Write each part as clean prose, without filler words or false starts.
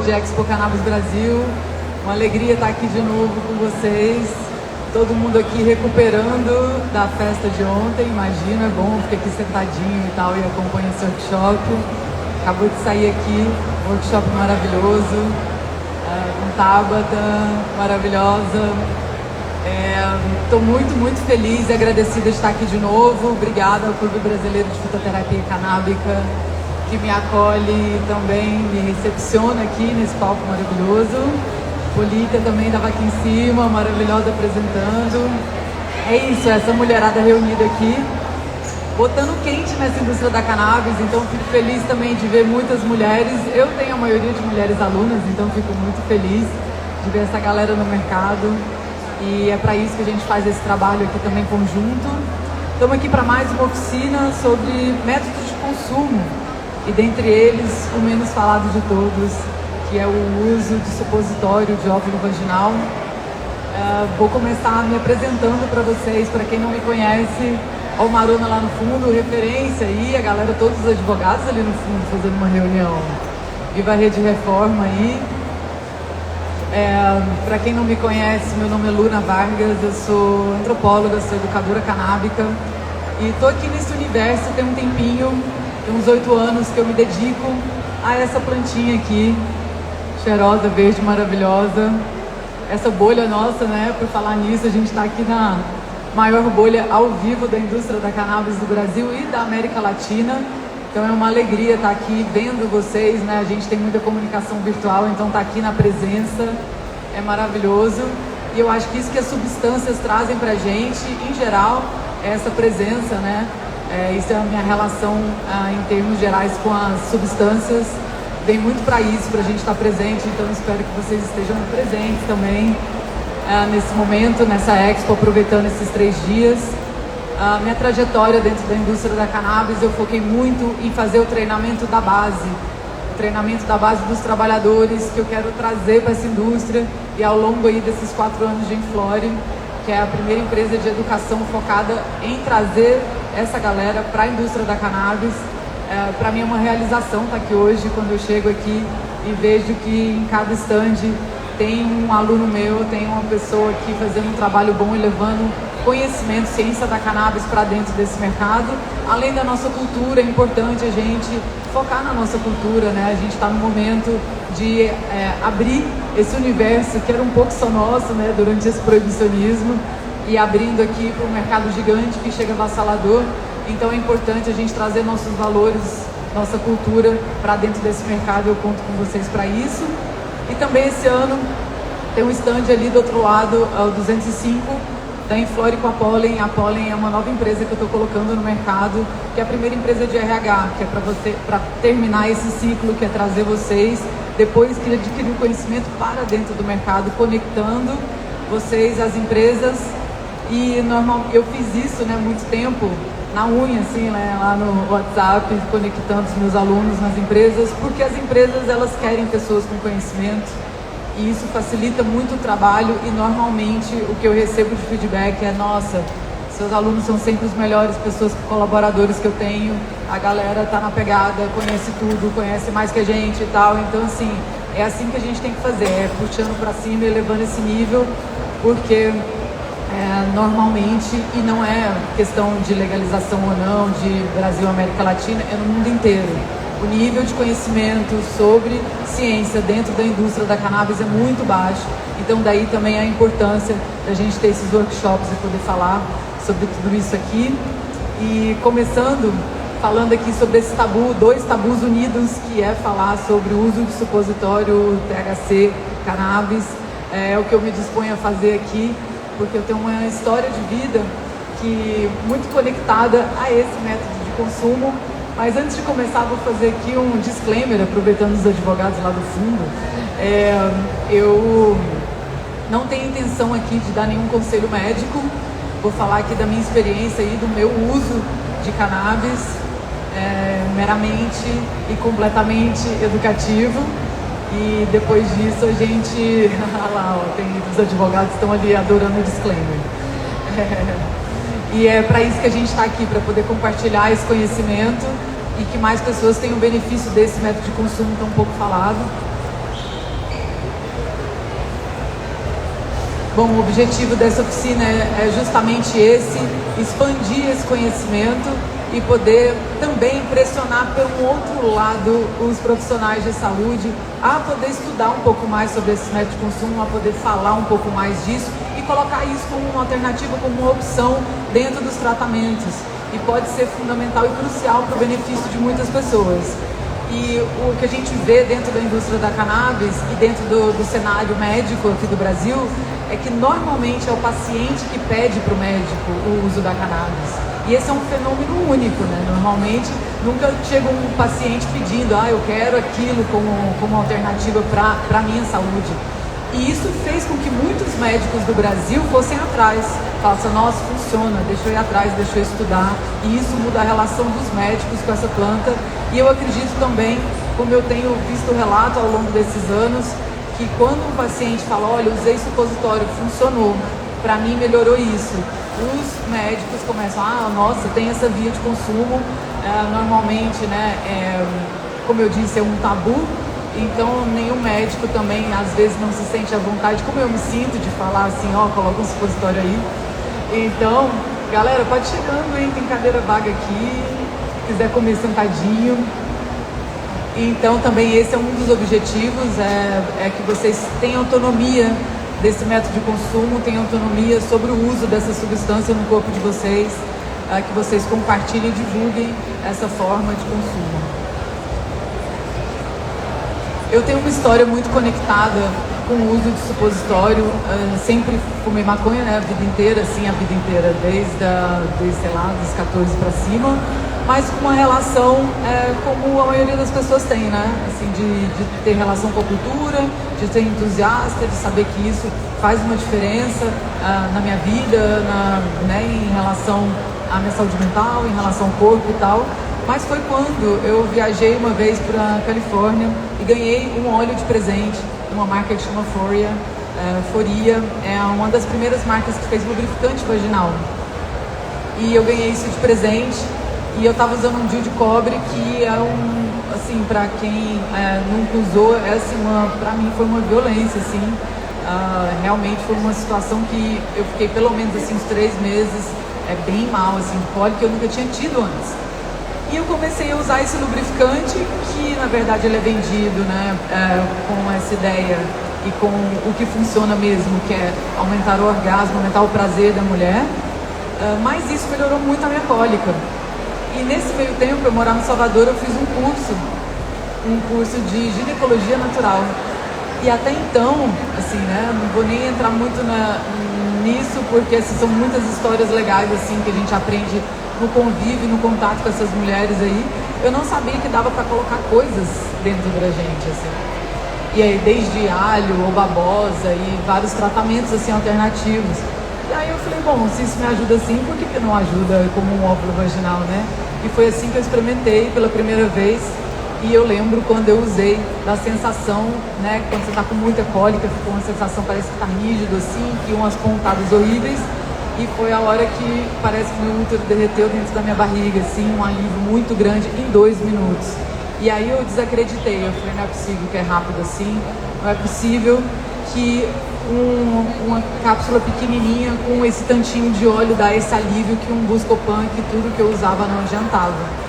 de Expo Cannabis Brasil. Uma alegria estar aqui de novo com vocês. Todo mundo aqui recuperando da festa de ontem, imagina, é bom, fica aqui sentadinho e tal e acompanha esse workshop. Acabou de sair aqui, um workshop maravilhoso, com Tabata, maravilhosa. Estou muito feliz e agradecida de estar aqui de novo. Obrigada ao Clube Brasileiro de Fitoterapia Canábica, que me acolhe e também me recepciona aqui nesse palco maravilhoso. Polícia também estava aqui em cima, maravilhosa, apresentando. É isso, essa mulherada reunida aqui, botando quente nessa indústria da cannabis, então fico feliz também de ver muitas mulheres. Eu tenho a maioria de mulheres alunas, então fico muito feliz de ver essa galera no mercado. E é para isso que a gente faz esse trabalho aqui também conjunto. Estamos aqui para mais uma oficina sobre métodos de consumo, e dentre eles, o menos falado de todos, que é o uso de supositório de óvulo vaginal. Vou começar me apresentando para vocês, para quem não me conhece. Ó, o Marona lá no fundo, referência aí, a galera, todos os advogados ali no fundo fazendo uma reunião. Viva a Rede Reforma aí. Para quem não me conhece, meu nome é Luna Vargas, eu sou antropóloga, sou educadora canábica e estou aqui nesse universo tem um tempinho, tem uns 8 anos que eu me dedico a essa plantinha aqui, cheirosa, verde, maravilhosa. Essa bolha nossa, né, por falar nisso, a gente está aqui na maior bolha ao vivo da indústria da cannabis do Brasil e da América Latina. Então é uma alegria estar aqui vendo vocês, né? A gente tem muita comunicação virtual, então estar aqui na presença é maravilhoso. E eu acho que isso que as substâncias trazem pra gente, em geral, é essa presença, né? Isso é a minha relação em termos gerais com as substâncias. Vem muito para isso, pra gente estar presente, então espero que vocês estejam presentes também nesse momento, nessa Expo, aproveitando esses 3 dias. A minha trajetória dentro da indústria da cannabis, eu foquei muito em fazer o treinamento da base. O treinamento da base dos trabalhadores que eu quero trazer para essa indústria. E ao longo aí desses 4 anos de Inflore, que é a primeira empresa de educação focada em trazer essa galera para a indústria da cannabis. Para mim é uma realização estar aqui hoje, quando eu chego aqui e vejo que em cada stand tem um aluno meu, tem uma pessoa aqui fazendo um trabalho bom e levando conhecimento, ciência da cannabis para dentro desse mercado. Além da nossa cultura, é importante a gente focar na nossa cultura, né? A gente está no momento de abrir esse universo que era um pouco só nosso, né? Durante esse proibicionismo, e abrindo aqui para um mercado gigante que chega avassalador. Então é importante a gente trazer nossos valores, nossa cultura para dentro desse mercado. Eu conto com vocês para isso. E também esse ano tem um stand ali do outro lado, o 205, da Inflore com a Pollen. A Pollen é uma nova empresa que eu estou colocando no mercado, que é a primeira empresa de RH, que é para terminar esse ciclo, que é trazer vocês, depois que adquirir o conhecimento, para dentro do mercado, conectando vocês às empresas. E eu fiz isso, né, muito tempo, na unha, assim, né, lá no WhatsApp, conectando os meus alunos nas empresas, porque as empresas, elas querem pessoas com conhecimento, e isso facilita muito o trabalho. E normalmente o que eu recebo de feedback é: nossa, seus alunos são sempre os melhores, pessoas, colaboradores que eu tenho, a galera tá na pegada, conhece tudo, conhece mais que a gente e tal. Então assim, é assim que a gente tem que fazer, puxando para cima e elevando esse nível, porque normalmente, e não é questão de legalização ou não, de Brasil, América Latina, é no mundo inteiro. O nível de conhecimento sobre ciência dentro da indústria da cannabis é muito baixo. Então daí também a importância da gente ter esses workshops e poder falar sobre tudo isso aqui. E começando falando aqui sobre esse tabu, 2 tabus unidos, que é falar sobre o uso de supositório, THC, cannabis. É o que eu me disponho a fazer aqui, porque eu tenho uma história de vida que muito conectada a esse método de consumo. Mas antes de começar, vou fazer aqui um disclaimer, aproveitando os advogados lá do fundo. Eu não tenho intenção aqui de dar nenhum conselho médico. Vou falar aqui da minha experiência e do meu uso de cannabis, meramente e completamente educativo. E depois disso a gente... Olha lá, ó, tem os advogados que estão ali adorando o disclaimer. E é para isso que a gente está aqui, para poder compartilhar esse conhecimento e que mais pessoas tenham benefício desse método de consumo tão pouco falado. Bom, o objetivo dessa oficina é justamente esse, expandir esse conhecimento e poder também pressionar por um outro lado os profissionais de saúde a poder estudar um pouco mais sobre esse método de consumo, a poder falar um pouco mais disso e colocar isso como uma alternativa, como uma opção dentro dos tratamentos. E pode ser fundamental e crucial para o benefício de muitas pessoas. E o que a gente vê dentro da indústria da cannabis e dentro do cenário médico aqui do Brasil é que normalmente é o paciente que pede para o médico o uso da cannabis. E esse é um fenômeno único, né? Normalmente nunca chega um paciente pedindo, eu quero aquilo como alternativa para a minha saúde. E isso fez com que muitos médicos do Brasil fossem atrás. Falassem, nossa, funciona, deixa eu ir atrás, deixa eu estudar. E isso muda a relação dos médicos com essa planta. E eu acredito também, como eu tenho visto relato ao longo desses anos, que quando um paciente fala, olha, usei supositório, funcionou, para mim melhorou isso. Os médicos começam, nossa, tem essa via de consumo, normalmente, né, como eu disse, é um tabu. Então, nenhum médico também, às vezes, não se sente à vontade, como eu me sinto, de falar assim, coloca um supositório aí. Então, galera, pode chegando, hein? Tem cadeira vaga aqui, se quiser comer sentadinho. Então, também esse é um dos objetivos, é que vocês tenham autonomia desse método de consumo, tenham autonomia sobre o uso dessa substância no corpo de vocês, que vocês compartilhem e divulguem essa forma de consumo. Eu tenho uma história muito conectada com o uso de supositório, sempre fumei maconha, né, a vida inteira, desde sei lá, dos 14 para cima, mas com uma relação como a maioria das pessoas tem, né, assim, de ter relação com a cultura, de ser entusiasta, de saber que isso faz uma diferença na minha vida, em relação à minha saúde mental, em relação ao corpo e tal. Mas foi quando eu viajei uma vez para a Califórnia e ganhei um óleo de presente, uma marca que chama Foria. Foria é uma das primeiras marcas que fez lubrificante vaginal. E eu ganhei isso de presente e eu estava usando um DIU de cobre que é para quem nunca usou, para mim foi uma violência, assim. Realmente foi uma situação que eu fiquei pelo menos assim, uns 3 meses bem mal, assim, cólica que eu nunca tinha tido antes. E eu comecei a usar esse lubrificante, que na verdade ele é vendido, né, com essa ideia e com o que funciona mesmo, que é aumentar o orgasmo, aumentar o prazer da mulher, mas isso melhorou muito a minha cólica. E nesse meio tempo, eu morava em Salvador, eu fiz um curso de ginecologia natural. E até então, assim, né, não vou nem entrar muito nisso, porque são muitas histórias legais, assim, que a gente aprende no convívio, no contato com essas mulheres aí. Eu não sabia que dava para colocar coisas dentro da gente, assim. E aí, desde alho ou babosa e vários tratamentos, assim, alternativos. E aí eu falei, bom, se isso me ajuda assim, por que não ajuda como um óvulo vaginal, né? E foi assim que eu experimentei pela primeira vez. E eu lembro quando eu usei, da sensação, né, quando você tá com muita cólica, ficou uma sensação, parece que tá rígido, assim, que umas pontadas horríveis. E foi a hora que parece que meu útero derreteu dentro da minha barriga, assim, um alívio muito grande em 2 minutos. E aí eu desacreditei, eu falei, não é possível que é rápido assim, não é possível que uma cápsula pequenininha com esse tantinho de óleo dá esse alívio que um Buscopan, que tudo que eu usava não adiantava.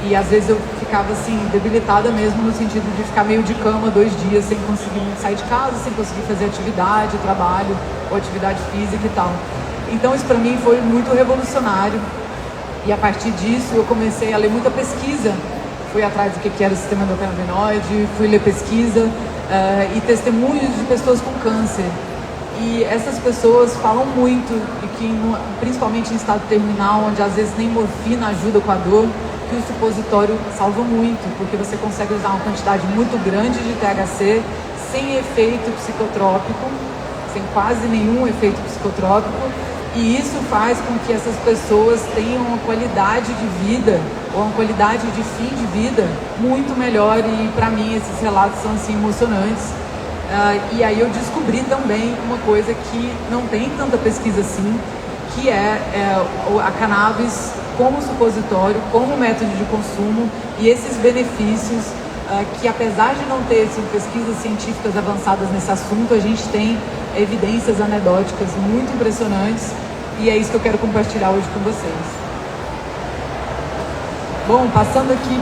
E às vezes eu ficava assim, debilitada mesmo, no sentido de ficar meio de cama 2 dias sem conseguir sair de casa, sem conseguir fazer atividade, trabalho ou atividade física e tal. Então isso para mim foi muito revolucionário. E a partir disso eu comecei a ler muita pesquisa. Fui atrás do que era o sistema endocannabinoide, fui ler pesquisa e testemunhos de pessoas com câncer. E essas pessoas falam muito, e que principalmente em estado terminal, onde às vezes nem morfina ajuda com a dor, que o supositório salva muito, porque você consegue usar uma quantidade muito grande de THC sem efeito psicotrópico, sem quase nenhum efeito psicotrópico, e isso faz com que essas pessoas tenham uma qualidade de vida, ou uma qualidade de fim de vida muito melhor, e para mim esses relatos são assim emocionantes. E aí eu descobri também uma coisa que não tem tanta pesquisa assim, que é a cannabis como supositório, como método de consumo, e esses benefícios que apesar de não ter pesquisas científicas avançadas nesse assunto, a gente tem evidências anedóticas muito impressionantes e é isso que eu quero compartilhar hoje com vocês. Bom, passando aqui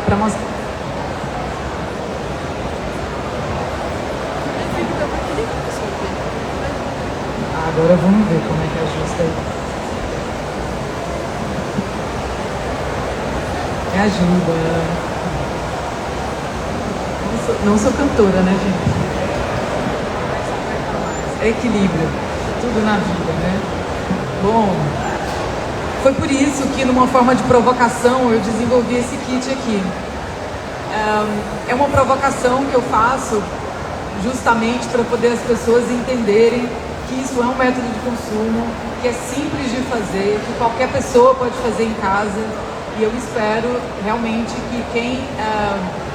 para mostrar. Agora vamos ver como é que ajusta aí. Me ajuda. Não sou cantora, né, gente? É equilíbrio. Tudo na vida, né? Bom, foi por isso que, numa forma de provocação, eu desenvolvi esse kit aqui. É uma provocação que eu faço justamente para poder as pessoas entenderem que isso é um método de consumo, que é simples de fazer, que qualquer pessoa pode fazer em casa. E eu espero realmente que quem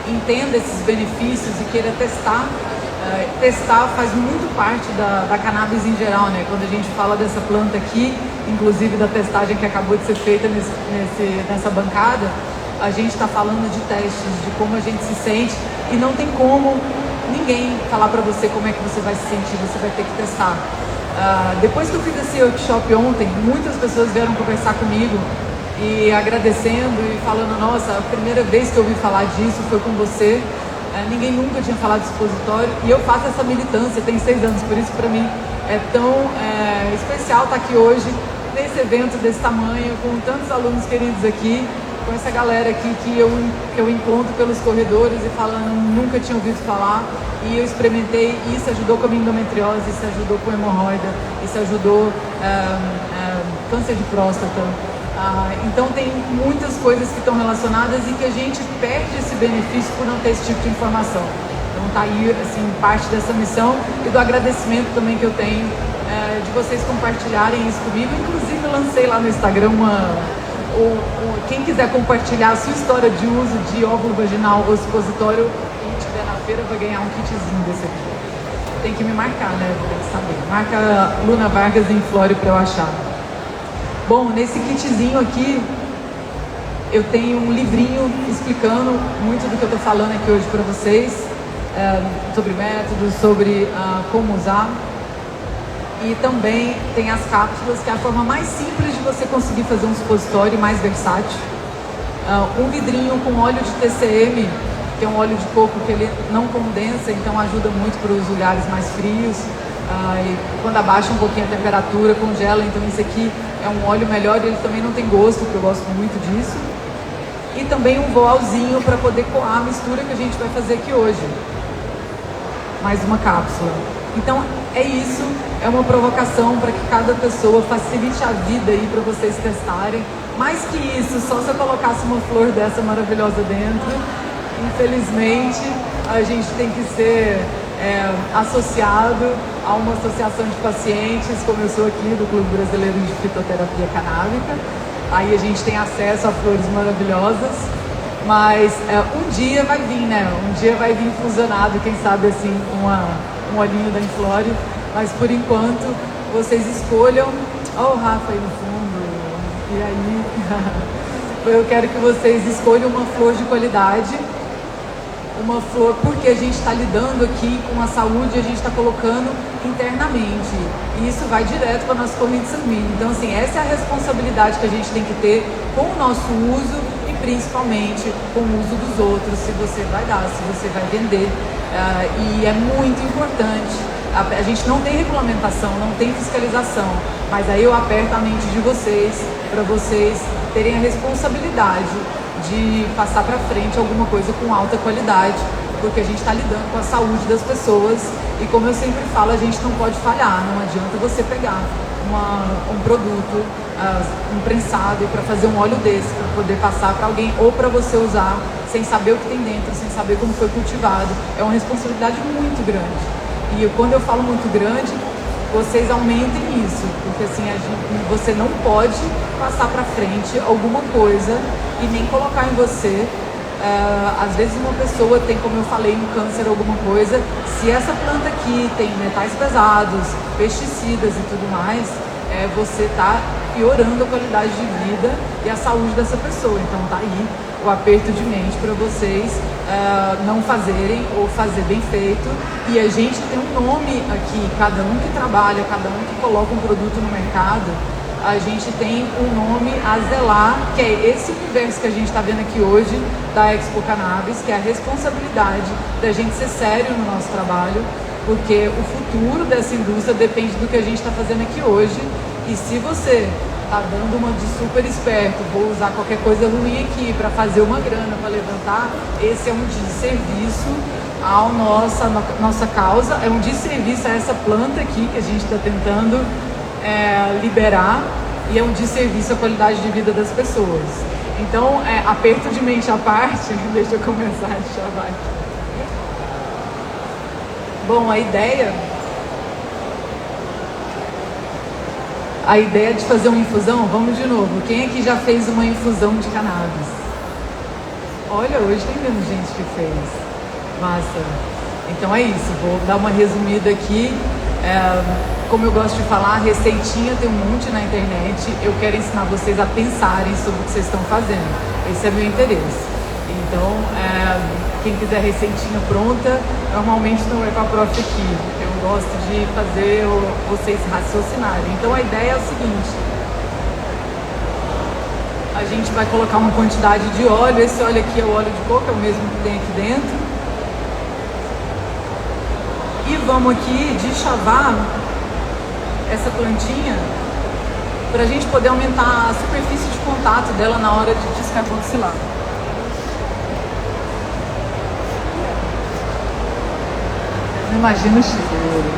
entenda esses benefícios e queira testar, testar faz muito parte da cannabis em geral, né? Quando a gente fala dessa planta aqui, inclusive da testagem que acabou de ser feita nessa bancada, a gente está falando de testes, de como a gente se sente, e não tem como ninguém falar para você como é que você vai se sentir, você vai ter que testar. Depois que eu fiz esse workshop ontem, muitas pessoas vieram conversar comigo e agradecendo e falando, nossa, a primeira vez que eu ouvi falar disso foi com você, ninguém nunca tinha falado de expositório, e eu faço essa militância, tem 6 anos, por isso para mim é tão especial estar aqui hoje, nesse evento desse tamanho, com tantos alunos queridos aqui, com essa galera aqui que eu encontro pelos corredores e falando, nunca tinha ouvido falar, e eu experimentei, e isso ajudou com a minha endometriose, isso ajudou com hemorroida, isso ajudou câncer de próstata. Então tem muitas coisas que estão relacionadas e que a gente perde esse benefício por não ter esse tipo de informação. Então tá aí, assim, parte dessa missão e do agradecimento também que eu tenho de vocês compartilharem isso comigo. Inclusive eu lancei lá no Instagram quem quiser compartilhar a sua história de uso de óvulo vaginal ou supositório, quem estiver na feira vai ganhar um kitzinho desse aqui. Tem que me marcar, né? Tem que saber. Marca Luna Vargas em Flório para eu achar. Bom, nesse kitzinho aqui, eu tenho um livrinho explicando muito do que eu estou falando aqui hoje para vocês, sobre métodos, sobre como usar. E também tem as cápsulas, que é a forma mais simples de você conseguir fazer um supositório e mais versátil. Um vidrinho com óleo de TCM, que é um óleo de coco que ele não condensa, então ajuda muito para os lugares mais frios. E quando abaixa um pouquinho a temperatura, congela, então isso aqui é um óleo melhor e ele também não tem gosto, que eu gosto muito disso. E também um voalzinho para poder coar a mistura que a gente vai fazer aqui hoje. Mais uma cápsula. Então é isso, é uma provocação para que cada pessoa facilite a vida aí para vocês testarem. Mais que isso, só se eu colocasse uma flor dessa maravilhosa dentro, infelizmente a gente tem que ser associado a uma associação de pacientes, como eu sou aqui do Clube Brasileiro de Fitoterapia Canábica. Aí a gente tem acesso a flores maravilhosas, mas um dia vai vir, né? Um dia vai vir fusionado, quem sabe assim, um olhinho da Inflore, mas por enquanto vocês escolham. Ó o Rafa aí no fundo, e aí? Eu quero que vocês escolham uma flor de qualidade, uma flor, porque a gente está lidando aqui com a saúde, a gente está colocando internamente, e isso vai direto para a nossa corrente sanguínea. Então, assim, essa é a responsabilidade que a gente tem que ter com o nosso uso e principalmente com o uso dos outros, se você vai dar, se você vai vender. E é muito importante. A gente não tem regulamentação, não tem fiscalização, mas aí eu aperto a mente de vocês, para vocês terem a responsabilidade de passar para frente alguma coisa com alta qualidade, porque a gente está lidando com a saúde das pessoas e, como eu sempre falo, a gente não pode falhar. Não adianta você pegar um produto, um prensado, e para fazer um óleo desse, para poder passar para alguém ou para você usar sem saber o que tem dentro, sem saber como foi cultivado. É uma responsabilidade muito grande. E quando eu falo muito grande, vocês aumentem isso, porque assim, você não pode passar para frente alguma coisa e nem colocar em você. Às vezes uma pessoa tem, como eu falei, um câncer, alguma coisa, se essa planta aqui tem metais pesados, pesticidas e tudo mais, você está piorando a qualidade de vida e a saúde dessa pessoa. Então tá aí o aperto de mente para vocês não fazerem ou fazer bem feito. E a gente tem um nome aqui, cada um que trabalha, cada um que coloca um produto no mercado, a gente tem um nome a zelar, que é esse universo que a gente está vendo aqui hoje da Expo Cannabis, que é a responsabilidade da gente ser sério no nosso trabalho, porque o futuro dessa indústria depende do que a gente está fazendo aqui hoje. E se você está dando uma de super esperto, vou usar qualquer coisa ruim aqui para fazer uma grana, para levantar, esse é um desserviço à nossa causa, é um desserviço a essa planta aqui que a gente está tentando liberar, e é um desserviço à qualidade de vida das pessoas. Então, aperto de mente à parte, deixa eu começar a chavar aqui. Bom, a ideia de fazer uma infusão, vamos de novo. Quem aqui já fez uma infusão de cannabis? Olha, hoje tem menos gente que fez. Massa. Então é isso, vou dar uma resumida aqui. Como eu gosto de falar, receitinha tem um monte na internet. Eu quero ensinar vocês a pensarem sobre o que vocês estão fazendo. Esse é meu interesse. Então, quem quiser receitinha pronta, normalmente não é com a prof aqui. Eu gosto de fazer vocês raciocinarem. Então a ideia é o seguinte: a gente vai colocar uma quantidade de óleo. Esse óleo aqui é o óleo de coco, é o mesmo que tem aqui dentro. E vamos aqui deschavar essa plantinha para a gente poder aumentar a superfície de contato dela na hora de descarboxilar. Imagina o cheiro.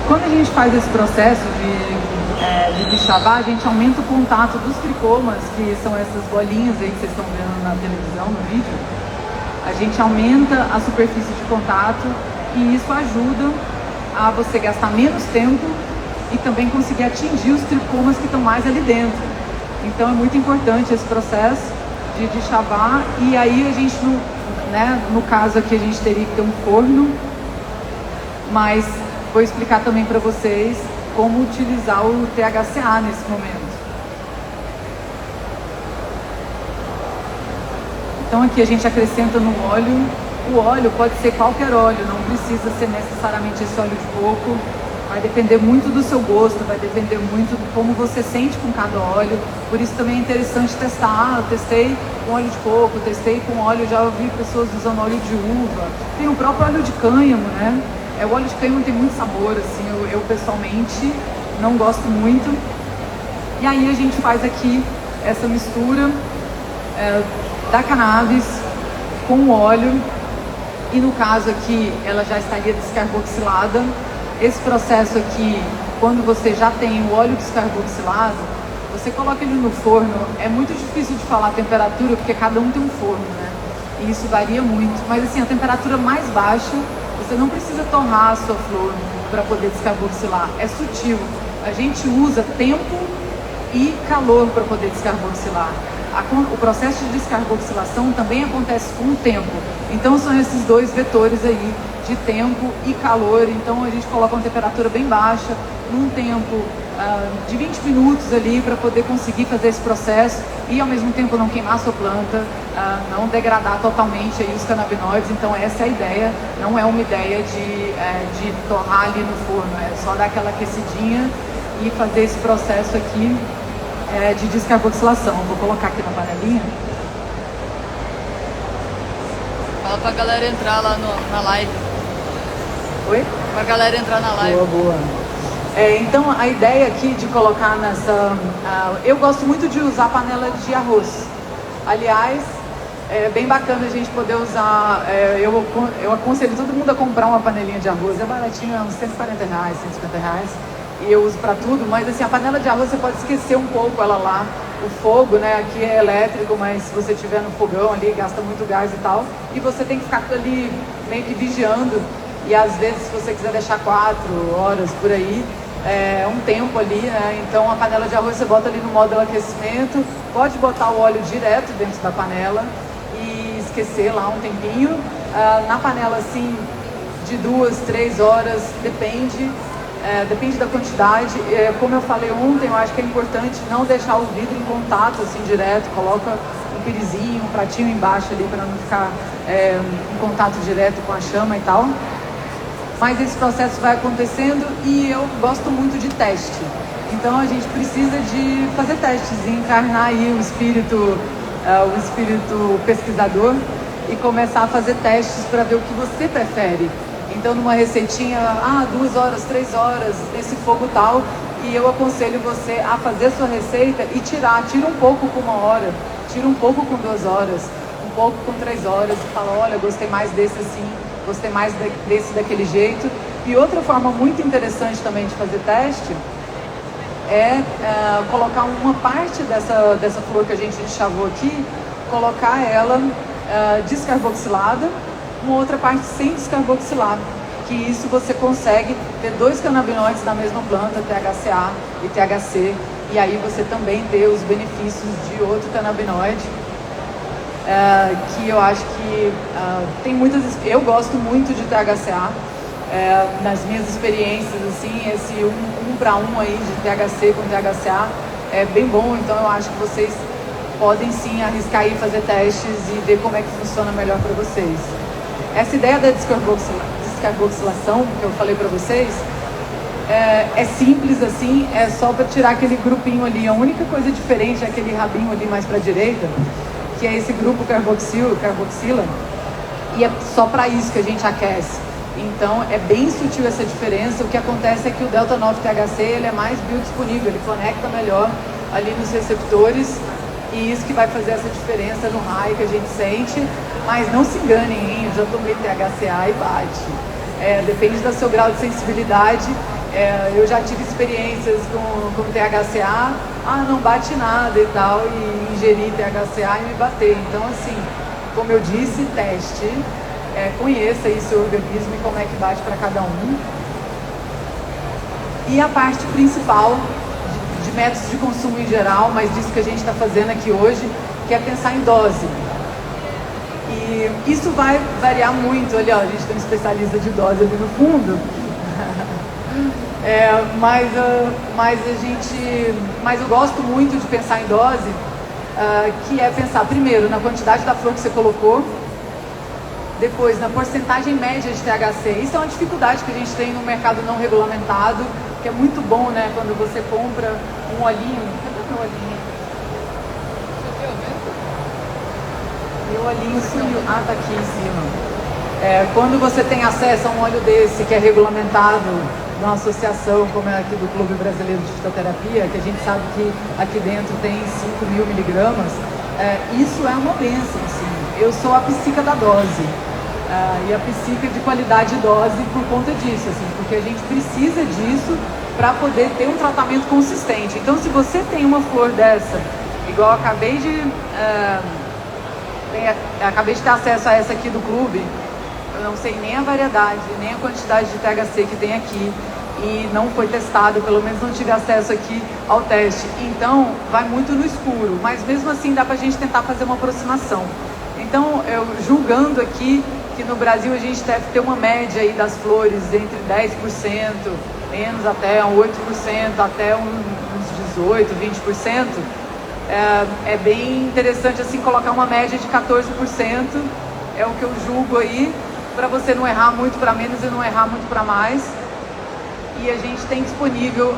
Quando a gente faz esse processo de deschavar, a gente aumenta o contato dos tricomas, que são essas bolinhas aí que vocês estão vendo na televisão, no vídeo. A gente aumenta a superfície de contato e isso ajuda a você gastar menos tempo e também conseguir atingir os tricomas que estão mais ali dentro. Então é muito importante esse processo de deschavar. E aí a gente não... no caso aqui a gente teria que ter um forno, mas vou explicar também para vocês como utilizar o THCA nesse momento. Então aqui a gente acrescenta no óleo. O óleo pode ser qualquer óleo, não precisa ser necessariamente esse óleo de coco. Vai depender muito do seu gosto, vai depender muito de como você sente com cada óleo. Por isso também é interessante testar. Eu testei com óleo de coco, testei com óleo, já ouvi pessoas usando óleo de uva. Tem o próprio óleo de cânhamo, né? O óleo de cânhamo tem muito sabor, assim, eu pessoalmente não gosto muito. E aí a gente faz aqui essa mistura da cannabis com o óleo. E no caso aqui, ela já estaria descarboxilada. Esse processo aqui, quando você já tem o óleo descarboxilado, você coloca ele no forno. É muito difícil de falar a temperatura, porque cada um tem um forno, né? E isso varia muito. Mas assim, a temperatura mais baixa, você não precisa torrar a sua flor para poder descarboxilar. É sutil. A gente usa tempo e calor para poder descarboxilar. O processo de descarboxilação também acontece com o tempo. Então são esses dois vetores aí, de tempo e calor. Então a gente coloca uma temperatura bem baixa, num tempo de 20 minutos ali, para poder conseguir fazer esse processo e ao mesmo tempo não queimar a sua planta, não degradar totalmente aí os canabinoides. Então essa é a ideia, não é uma ideia de torrar ali no forno, é só dar aquela aquecidinha e fazer esse processo aqui de descarboxilação. Vou colocar aqui na panelinha. Fala pra galera entrar lá na live. Oi? Pra galera entrar na live. Boa, boa. Então a ideia aqui de colocar nessa... eu gosto muito de usar panela de arroz. Aliás, é bem bacana a gente poder usar... eu aconselho todo mundo a comprar uma panelinha de arroz. É baratinho, é uns R$140, R$150. E eu uso para tudo, mas assim, a panela de arroz você pode esquecer um pouco ela lá. O fogo, né, aqui é elétrico, mas se você tiver no fogão ali, gasta muito gás e tal. E você tem que ficar ali meio que vigiando. E às vezes, se você quiser deixar 4 horas por aí, é um tempo ali, né? Então a panela de arroz você bota ali no modo de aquecimento. Pode botar o óleo direto dentro da panela e esquecer lá um tempinho. Na panela assim, de 2, 3 horas, depende. depende da quantidade. Como eu falei ontem, eu acho que é importante não deixar o vidro em contato assim direto, coloca um pirizinho, um pratinho embaixo ali para não ficar em contato direto com a chama e tal. Mas esse processo vai acontecendo e eu gosto muito de teste. Então a gente precisa de fazer testes e encarnar aí o espírito pesquisador e começar a fazer testes para ver o que você prefere. Então numa receitinha, 2 horas, 3 horas, nesse fogo tal, e eu aconselho você a fazer a sua receita e tira um pouco com 1 hora, tira um pouco com 2 horas, um pouco com 3 horas e fala, olha, gostei mais desse assim, gostei mais desse daquele jeito. E outra forma muito interessante também de fazer teste é colocar uma parte dessa flor que a gente chavou aqui, colocar ela descarboxilada, uma outra parte sem descarboxilar, que isso você consegue ter 2 canabinoides da mesma planta, THCA e THC, e aí você também ter os benefícios de outro canabinoide, que eu acho que tem muitas... Eu gosto muito de THCA, nas minhas experiências, assim, esse 1 para 1 aí de THC com THCA é bem bom, então eu acho que vocês podem sim arriscar e fazer testes e ver como é que funciona melhor para vocês. Essa ideia da descarboxilação que eu falei para vocês é simples assim, é só para tirar aquele grupinho ali. A única coisa diferente é aquele rabinho ali mais para a direita, que é esse grupo carboxila, e é só para isso que a gente aquece. Então é bem sutil essa diferença. O que acontece é que o delta 9-THC ele é mais biodisponível, ele conecta melhor ali nos receptores, e isso que vai fazer essa diferença no raio que a gente sente. Mas não se enganem, hein? Eu já tomei THCA e bate. Depende do seu grau de sensibilidade. Eu já tive experiências com THCA, não bate nada e tal, e ingeri THCA e me bater. Então assim, como eu disse, teste, conheça aí seu organismo e como é que bate para cada um. E a parte principal de métodos de consumo em geral, mas disso que a gente está fazendo aqui hoje, que é pensar em dose. E isso vai variar muito. Olha, a gente tem um especialista de dose ali no fundo. Mas eu gosto muito de pensar em dose, que é pensar primeiro na quantidade da flor que você colocou, depois na porcentagem média de THC. Isso é uma dificuldade que a gente tem no mercado não regulamentado, que é muito bom, né? Quando você compra um olhinho. Cadê o meu olhinho? Meu olhinho sumiu. Tá aqui em cima. Quando você tem acesso a um óleo desse que é regulamentado numa associação como é aqui do Clube Brasileiro de Fitoterapia, que a gente sabe que aqui dentro tem 5.000 miligramas, isso é uma bênção, assim. Eu sou a psica da dose, e a psica de qualidade de dose por conta disso, assim, porque a gente precisa disso para poder ter um tratamento consistente. Então, se você tem uma flor dessa, igual eu acabei de ter acesso a essa aqui do clube, eu não sei nem a variedade, nem a quantidade de THC que tem aqui, e não foi testado, pelo menos não tive acesso aqui ao teste. Então, vai muito no escuro, mas mesmo assim dá pra gente tentar fazer uma aproximação. Então, eu julgando aqui que no Brasil a gente deve ter uma média aí das flores entre 10%, menos até 8%, até uns 18%, 20%. É bem interessante assim colocar uma média de 14%, é o que eu julgo aí, para você não errar muito para menos e não errar muito para mais. E a gente tem disponível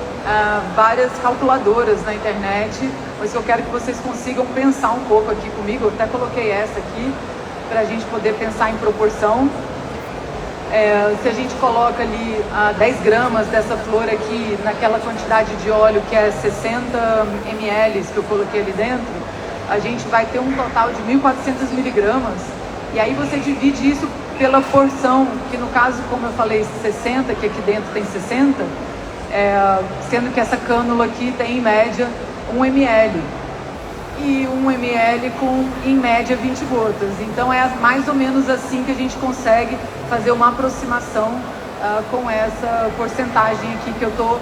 várias calculadoras na internet, mas eu quero que vocês consigam pensar um pouco aqui comigo. Eu até coloquei essa aqui para a gente poder pensar em proporção. Se a gente coloca ali 10 gramas dessa flor aqui naquela quantidade de óleo que é 60 ml que eu coloquei ali dentro, a gente vai ter um total de 1.400 miligramas. E aí você divide isso pela porção, que no caso, como eu falei, 60, que aqui dentro tem 60, sendo que essa cânula aqui tem em média 1 ml. E 1 ml com, em média, 20 gotas. Então é mais ou menos assim que a gente consegue fazer uma aproximação com essa porcentagem aqui que eu estou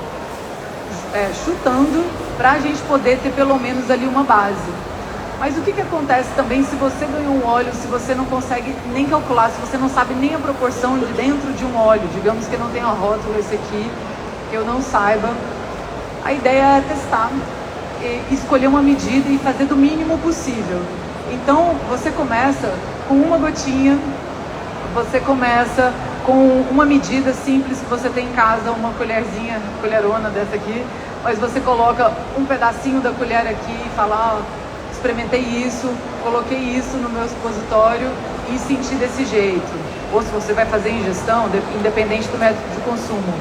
chutando, para a gente poder ter pelo menos ali uma base. Mas o que acontece também se você ganha um óleo, se você não consegue nem calcular, se você não sabe nem a proporção de dentro de um óleo, digamos que não tenha rótulo esse aqui, que eu não saiba, a ideia é testar, escolher uma medida e fazer do mínimo possível. Então, você começa com uma gotinha, você começa com uma medida simples que você tem em casa, uma colherzinha, colherona dessa aqui, mas você coloca um pedacinho da colher aqui e fala, experimentei isso, coloquei isso no meu supositório e senti desse jeito. Ou se você vai fazer ingestão, independente do método de consumo.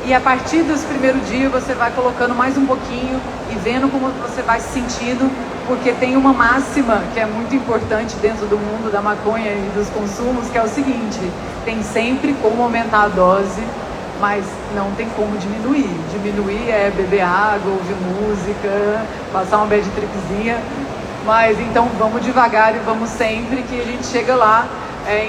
E a partir desse primeiro dia você vai colocando mais um pouquinho e vendo como você vai se sentindo, porque tem uma máxima que é muito importante dentro do mundo da maconha e dos consumos, que é o seguinte: tem sempre como aumentar a dose, mas não tem como diminuir. Diminuir é beber água, ouvir música, passar uma bad tripzinha, mas então vamos devagar e vamos sempre que a gente chega lá.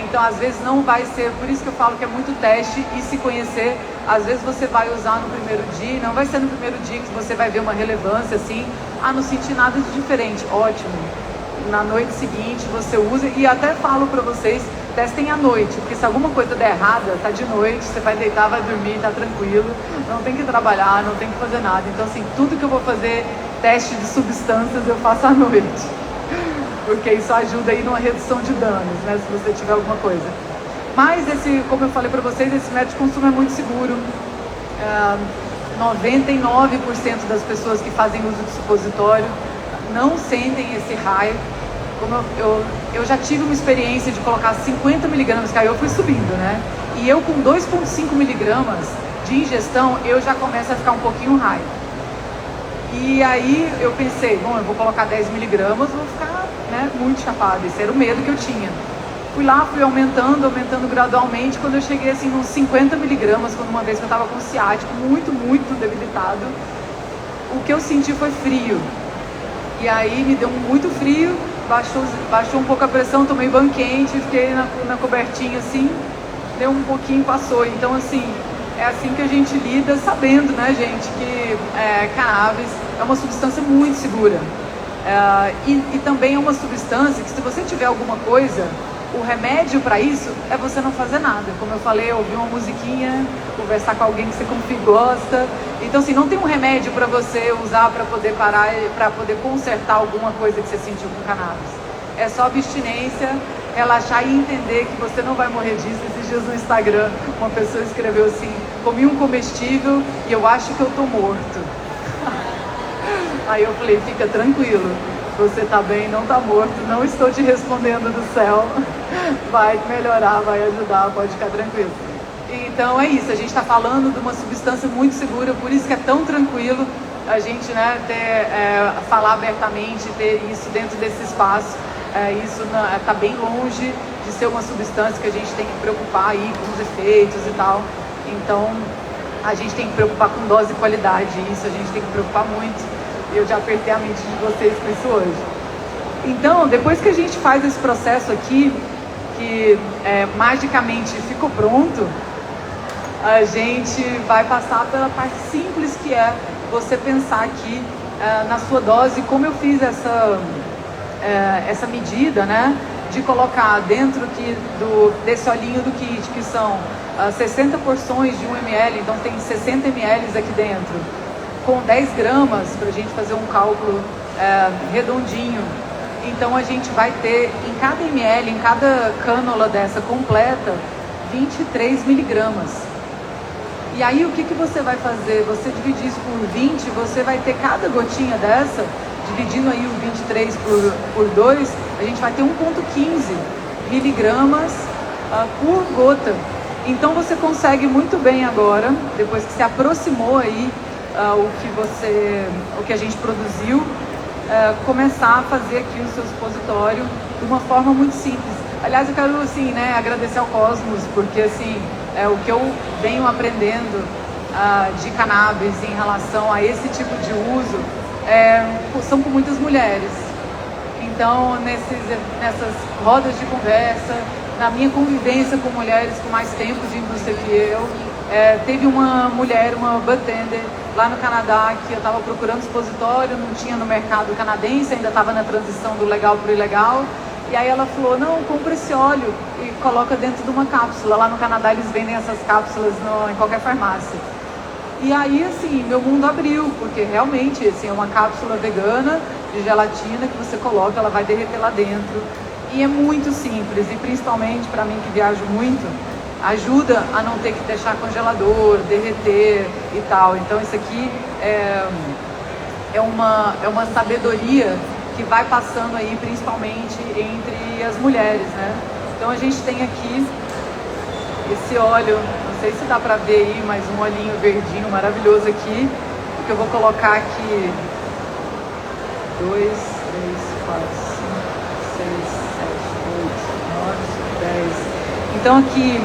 Então às vezes não vai ser, por isso que eu falo que é muito teste e se conhecer. Às vezes você vai usar no primeiro dia, não vai ser no primeiro dia que você vai ver uma relevância assim, não senti nada de diferente, ótimo. Na noite seguinte você usa, e até falo pra vocês, testem à noite, porque se alguma coisa der errada, tá de noite, você vai deitar, vai dormir, tá tranquilo, não tem que trabalhar, não tem que fazer nada. Então assim, tudo que eu vou fazer, teste de substâncias, eu faço à noite. Porque isso ajuda aí numa redução de danos, né, se você tiver alguma coisa. Mas como eu falei para vocês, esse método de consumo é muito seguro. 99% das pessoas que fazem uso de supositório não sentem esse raio. Como eu já tive uma experiência de colocar 50 miligramas, que aí eu fui subindo, né? E eu com 2,5 miligramas de ingestão, eu já começo a ficar um pouquinho raio. E aí eu pensei, bom, eu vou colocar 10 miligramas, vou ficar, né, muito chapada. Esse era o medo que eu tinha. Fui lá, fui aumentando gradualmente. Quando eu cheguei assim nos 50 miligramas, quando uma vez que eu estava com ciático muito debilitado, o que eu senti foi frio. E aí me deu muito frio, baixou um pouco a pressão, tomei banho quente, fiquei na cobertinha assim, deu um pouquinho, passou. Então assim, é assim que a gente lida, sabendo, né, gente, que cannabis é uma substância muito segura. E também é uma substância que, se você tiver alguma coisa, o remédio para isso é você não fazer nada. Como eu falei, ouvir uma musiquinha, conversar com alguém que você confia e gosta. Então assim, não tem um remédio para você usar para poder parar, para poder consertar alguma coisa que você sentiu com cannabis. É só abstinência, relaxar e entender que você não vai morrer disso. Esses dias no Instagram, uma pessoa escreveu assim: comi um comestível e eu acho que eu tô morto. Aí eu falei, fica tranquilo, você tá bem, não tá morto, não estou te respondendo do céu, vai melhorar, vai ajudar, pode ficar tranquilo. Então é isso, a gente está falando de uma substância muito segura, por isso que é tão tranquilo a gente, né, falar abertamente, ter isso dentro desse espaço. Isso está bem longe de ser uma substância que a gente tem que preocupar aí com os efeitos e tal. Então a gente tem que preocupar com dose e qualidade, isso a gente tem que preocupar muito. Eu já apertei a mente de vocês com isso hoje. Então, depois que a gente faz esse processo aqui, que magicamente ficou pronto, a gente vai passar pela parte simples, que é você pensar aqui na sua dose. Como eu fiz essa medida, né, de colocar dentro desse olhinho do kit, que são 60 porções de 1 ml, então tem 60 ml aqui dentro, com 10 gramas, para a gente fazer um cálculo redondinho. Então a gente vai ter em cada ml, em cada cânula dessa completa, 23 miligramas. E aí o que você vai fazer? Você dividir isso por 20, você vai ter cada gotinha dessa, dividindo aí o 23 por 2, a gente vai ter 1,15 miligramas por gota. Então você consegue muito bem agora, depois que se aproximou aí o que a gente produziu, começar a fazer aqui o seu supositório de uma forma muito simples. Aliás, eu quero assim, né, agradecer ao Cosmos, porque assim, o que eu venho aprendendo de cannabis em relação a esse tipo de uso são com muitas mulheres. Então, nessas rodas de conversa, na minha convivência com mulheres com mais tempo de indústria que eu, teve uma mulher, uma bartender lá no Canadá, que eu estava procurando supositório, não tinha no mercado canadense, ainda estava na transição do legal para o ilegal. E aí ela falou, não, compra esse óleo e coloca dentro de uma cápsula. Lá no Canadá eles vendem essas cápsulas em qualquer farmácia. E aí, assim, meu mundo abriu, porque realmente, assim, é uma cápsula vegana de gelatina que você coloca, ela vai derreter lá dentro. E é muito simples, e principalmente para mim que viajo muito, ajuda a não ter que deixar congelador, derreter e tal. Então isso aqui é uma sabedoria que vai passando aí principalmente entre as mulheres, né? Então a gente tem aqui esse óleo, não sei se dá pra ver aí, mas um olhinho verdinho maravilhoso aqui, que eu vou colocar aqui 2, 3, 4, 5, 6, 7, 8, 9, 10. Então aqui,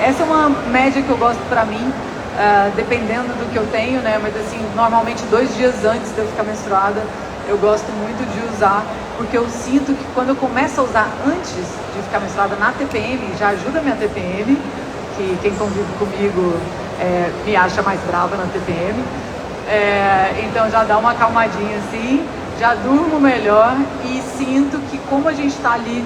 essa é uma média que eu gosto pra mim, dependendo do que eu tenho, né? Mas assim, normalmente 2 dias antes de eu ficar menstruada, eu gosto muito de usar, porque eu sinto que quando eu começo a usar antes de ficar menstruada na TPM, já ajuda a minha TPM, que quem convive comigo me acha mais brava na TPM, então já dá uma acalmadinha assim, já durmo melhor e sinto que como a gente está ali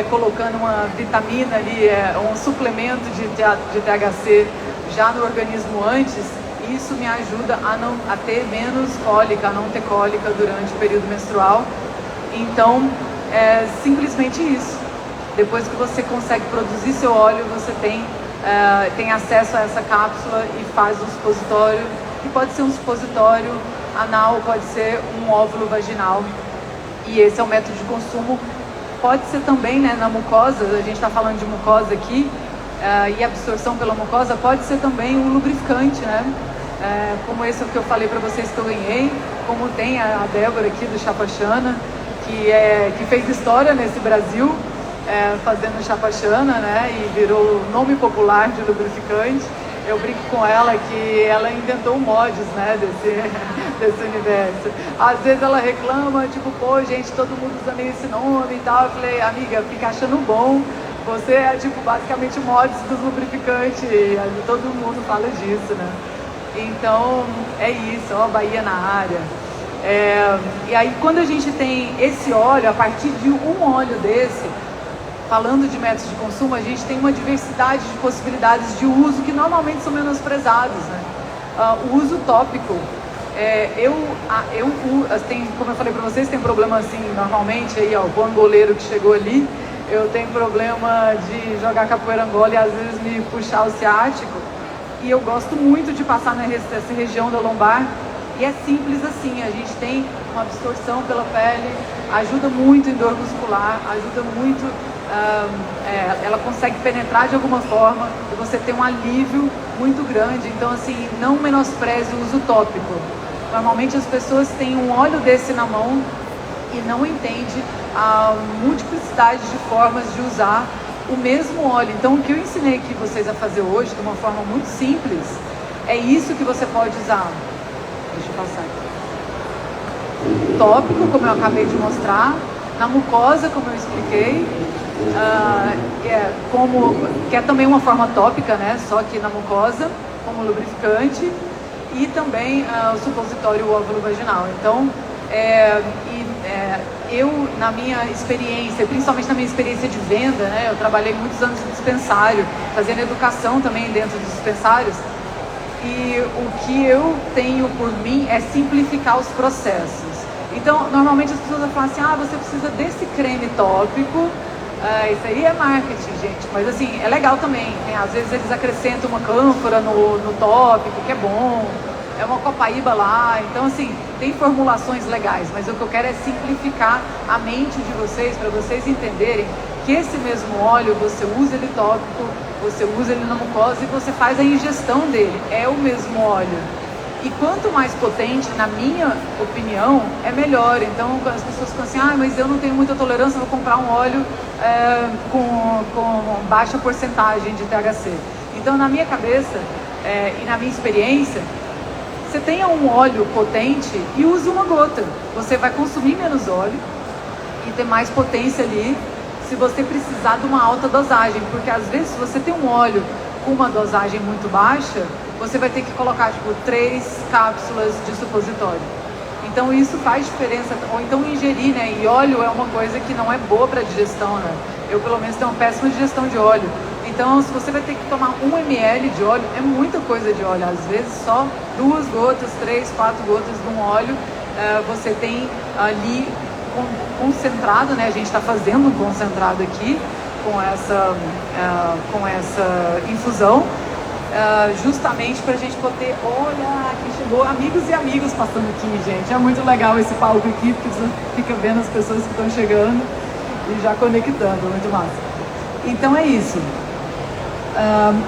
colocando uma vitamina ali, um suplemento de THC já no organismo antes, isso me ajuda a ter menos cólica, a não ter cólica durante o período menstrual. Então, é simplesmente isso. Depois que você consegue produzir seu óleo, você tem acesso a essa cápsula e faz um supositório, que pode ser um supositório anal, pode ser um óvulo vaginal. E esse é o método de consumo. Pode ser também, né, na mucosa, a gente está falando de mucosa aqui, e absorção pela mucosa, pode ser também um lubrificante, né? Como esse que eu falei para vocês que eu ganhei, como tem a Débora aqui do Chapachana, que fez história nesse Brasil, fazendo Chapachana, né, e virou nome popular de lubrificante. Eu brinco com ela que ela inventou mods, né, desse universo. Às vezes ela reclama, tipo, pô, gente, todo mundo usa meio esse nome e tal. Eu falei, amiga, fica achando bom. Você é, tipo, basicamente mods dos lubrificantes. Todo mundo fala disso, né? Então, é isso, ó, Bahia na área. E aí, quando a gente tem esse óleo, a partir de um óleo desse, falando de métodos de consumo, a gente tem uma diversidade de possibilidades de uso que normalmente são menosprezados, né? O uso tópico. Como eu falei para vocês, tem problema assim, normalmente, aí, ó, o bom goleiro que chegou ali, eu tenho problema de jogar capoeira angola e às vezes me puxar o ciático. E eu gosto muito de passar nessa região da lombar. E é simples assim, a gente tem uma absorção pela pele, ajuda muito em dor muscular, ajuda muito, ela consegue penetrar de alguma forma e você tem um alívio muito grande. Então assim, não menospreze o uso tópico. Normalmente as pessoas têm um óleo desse na mão e não entende a multiplicidade de formas de usar o mesmo óleo. Então o que eu ensinei aqui vocês a fazer hoje, de uma forma muito simples, é isso que você pode usar. Deixa eu passar aqui. Tópico, como eu acabei de mostrar. Na mucosa, como eu expliquei. Que é também uma forma tópica, né? Só que na mucosa, como lubrificante. E também o supositório óvulo vaginal. Então, eu, na minha experiência, principalmente na minha experiência de venda, né? Eu trabalhei muitos anos no dispensário, fazendo educação também dentro dos dispensários. E o que eu tenho por mim é simplificar os processos. Então, normalmente as pessoas vão falar assim, você precisa desse creme tópico. Isso aí é marketing, gente. Mas assim, é legal também. Às vezes eles acrescentam uma cânfora no tópico, que é bom. É uma copaíba lá. Então, assim, tem formulações legais. Mas o que eu quero é simplificar a mente de vocês, para vocês entenderem que esse mesmo óleo, você usa ele tópico, você usa ele na mucosa e você faz a ingestão dele. É o mesmo óleo. E quanto mais potente, na minha opinião, é melhor. Então, as pessoas ficam assim, mas eu não tenho muita tolerância, vou comprar um óleo com baixa porcentagem de THC. Então, na minha cabeça e na minha experiência, você tenha um óleo potente e use uma gota. Você vai consumir menos óleo e ter mais potência ali se você precisar de uma alta dosagem. Porque às vezes, se você tem um óleo com uma dosagem muito baixa, você vai ter que colocar, tipo, 3 cápsulas de supositório. Então isso faz diferença. Ou então ingerir, né? E óleo é uma coisa que não é boa para digestão, né? Eu, pelo menos, tenho uma péssima digestão de óleo. Então, se você vai ter que tomar 1 ml de óleo, é muita coisa de óleo. Às vezes, só 2 gotas, 3, 4 gotas de um óleo, você tem ali concentrado, né? A gente está fazendo um concentrado aqui com essa infusão, justamente para a gente poder... Olha, aqui chegou amigos e amigos passando aqui, gente. É muito legal esse palco aqui, porque você fica vendo as pessoas que estão chegando e já conectando, muito massa. Então é isso.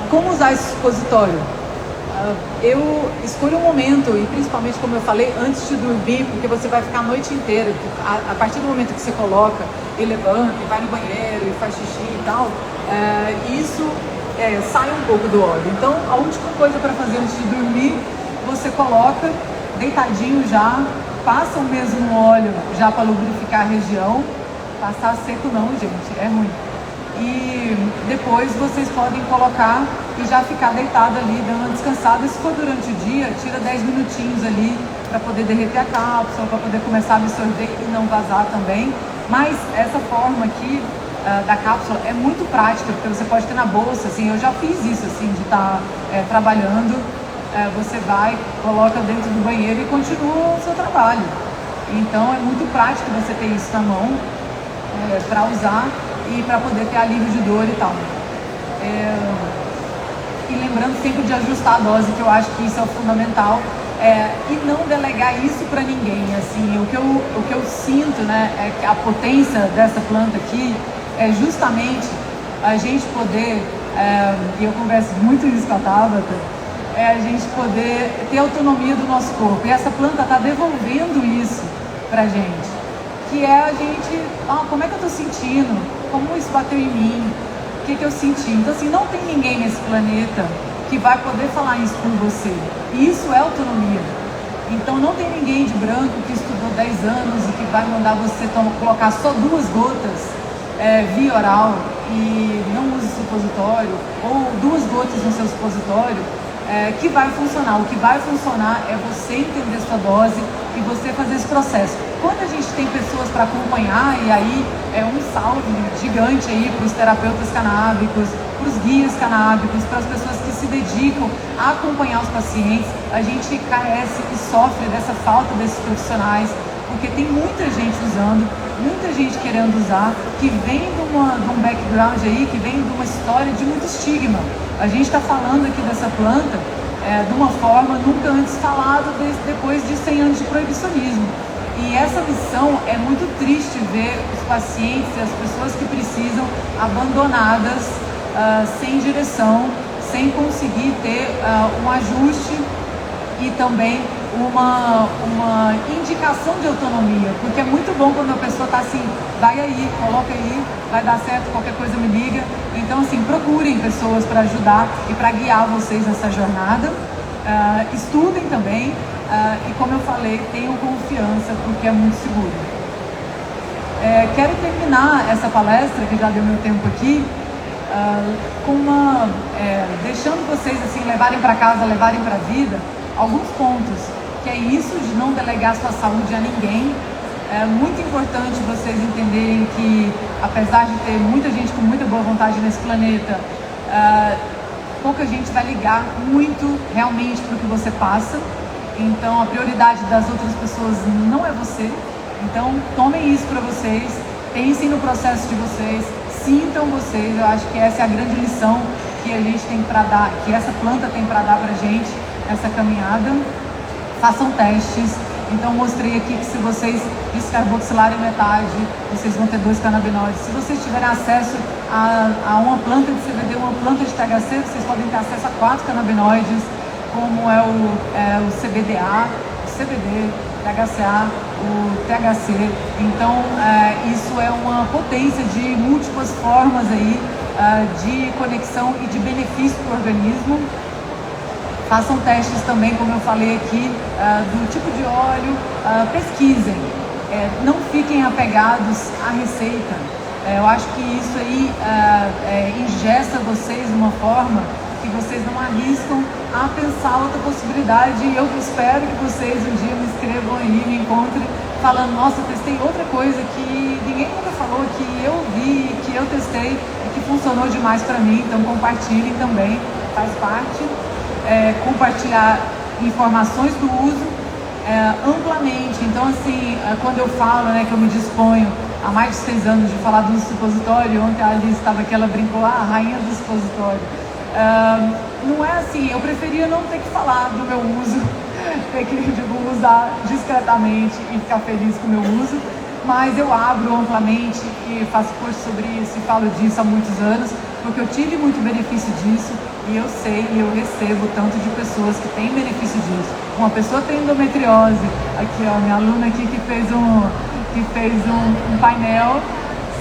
Como usar esse supositório? Eu escolho um momento, e principalmente, como eu falei, antes de dormir, porque você vai ficar a noite inteira. A partir do momento que você coloca e levanta, e vai no banheiro, e faz xixi e tal, isso sai um pouco do óleo. Então, a última coisa para fazer antes de dormir, você coloca deitadinho já, passa o mesmo óleo já para lubrificar a região. Passar seco não, gente, é ruim. E depois vocês podem colocar e já ficar deitado ali, dando uma descansada. Se for durante o dia, tira 10 minutinhos ali para poder derreter a cápsula, para poder começar a absorver e não vazar também. Mas essa forma aqui da cápsula é muito prática, porque você pode ter na bolsa, assim, eu já fiz isso, assim, de estar trabalhando, você vai, coloca dentro do banheiro e continua o seu trabalho. Então é muito prático você ter isso na mão, para usar e para poder ter alívio de dor e tal. E lembrando sempre de ajustar a dose, que eu acho que isso é o fundamental, e não delegar isso para ninguém. Assim, o que eu sinto, né, é que a potência dessa planta aqui é justamente a gente poder, e eu converso muito isso com a Tabata, a gente poder ter autonomia do nosso corpo. E essa planta está devolvendo isso pra gente, que é a gente, como é que eu tô sentindo, como isso bateu em mim, o que eu senti. Então, assim, não tem ninguém nesse planeta que vai poder falar isso por você, e isso é autonomia. Então não tem ninguém de branco que estudou 10 anos e que vai mandar você colocar só 2 gotas via oral e não use supositório, ou 2 gotas no seu supositório, que vai funcionar. O que vai funcionar é você entender sua dose e você fazer esse processo. Quando a gente tem pessoas para acompanhar, e aí é um salve gigante aí para os terapeutas canábicos, para os guias canábicos, para as pessoas que se dedicam a acompanhar os pacientes, a gente carece e sofre dessa falta desses profissionais, porque tem muita gente usando, muita gente querendo usar, que vem de um background aí, que vem de uma história de muito estigma. A gente está falando aqui dessa planta de uma forma nunca antes falada, depois de 100 anos de proibicionismo. E essa missão é muito triste ver os pacientes e as pessoas que precisam abandonadas, sem direção, sem conseguir ter um ajuste e também uma indicação de autonomia, porque é muito bom quando a pessoa está assim, vai aí, coloca aí, vai dar certo, qualquer coisa me liga. Então, assim, procurem pessoas para ajudar e para guiar vocês nessa jornada. Estudem também, e como eu falei, tenham confiança, porque é muito seguro. Quero terminar essa palestra, que já deu meu tempo aqui, deixando vocês assim, levarem para casa, levarem para a vida alguns pontos, que é isso de não delegar sua saúde a ninguém. É muito importante vocês entenderem que, apesar de ter muita gente com muita boa vontade nesse planeta, pouca gente vai ligar muito realmente para o que você passa. Então a prioridade das outras pessoas não é você. Então tomem isso para vocês, pensem no processo de vocês, sintam vocês. Eu acho que essa é a grande lição que a gente tem para dar, que essa planta tem para dar para a gente, essa caminhada. Façam testes. Então mostrei aqui que se vocês descarboxilarem metade, vocês vão ter 2 canabinoides. Se vocês tiverem acesso a uma planta de CBD, uma planta de THC, vocês podem ter acesso a 4 canabinoides, como é o CBDA, o CBD, o THCA, o THC. Então isso é uma potência de múltiplas formas aí de conexão e de benefício para o organismo. Façam testes também, como eu falei aqui, do tipo de óleo, pesquisem, não fiquem apegados à receita. Eu acho que isso aí ingesta vocês de uma forma que vocês não arriscam a pensar outra possibilidade. E eu espero que vocês um dia me escrevam aí, me encontrem falando, nossa, testei outra coisa que ninguém nunca falou, que eu vi, que eu testei e que funcionou demais para mim. Então compartilhem também, faz parte. Compartilhar informações do uso amplamente. Então assim, quando eu falo, né, que eu me disponho há mais de 6 anos de falar do supositório, ontem a Alice estava aqui, ela brincou, a rainha do supositório. Não é assim, eu preferia não ter que falar do meu uso, ter que usar discretamente e ficar feliz com o meu uso, mas eu abro amplamente e faço post sobre isso e falo disso há muitos anos, porque eu tive muito benefício disso e eu sei e eu recebo tanto de pessoas que têm benefício disso. Uma pessoa tem endometriose, aqui ó, minha aluna aqui que fez um painel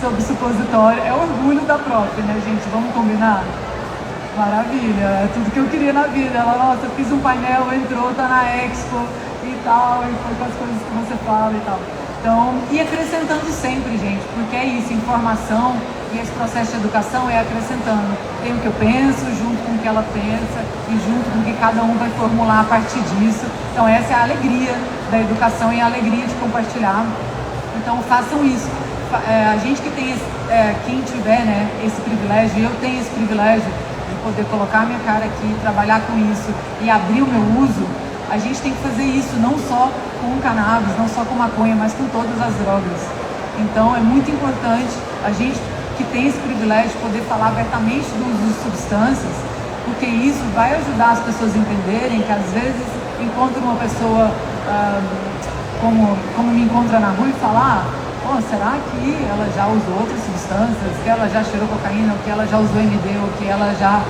sobre supositório, é orgulho da prof, né gente, vamos combinar? Maravilha, é tudo que eu queria na vida. Ela, nossa, eu fiz um painel, entrou, tá na Expo e tal, e foi com as coisas que você fala e tal. Então, e acrescentando sempre, gente, porque é isso, informação e esse processo de educação é acrescentando. Tem o que eu penso, junto com o que ela pensa e junto com o que cada um vai formular a partir disso. Então, essa é a alegria da educação e a alegria de compartilhar. Então, façam isso. A gente que tem, quem tiver, né, esse privilégio, eu tenho esse privilégio, poder colocar a minha cara aqui, trabalhar com isso e abrir o meu uso, a gente tem que fazer isso não só com cannabis, não só com maconha, mas com todas as drogas. Então é muito importante a gente que tem esse privilégio poder falar abertamente do uso de substâncias, porque isso vai ajudar as pessoas a entenderem que às vezes encontra uma pessoa como me encontra na rua e falar, será que ela já usou outras substâncias, que ela já cheirou cocaína, ou que ela já usou MD, ou que ela já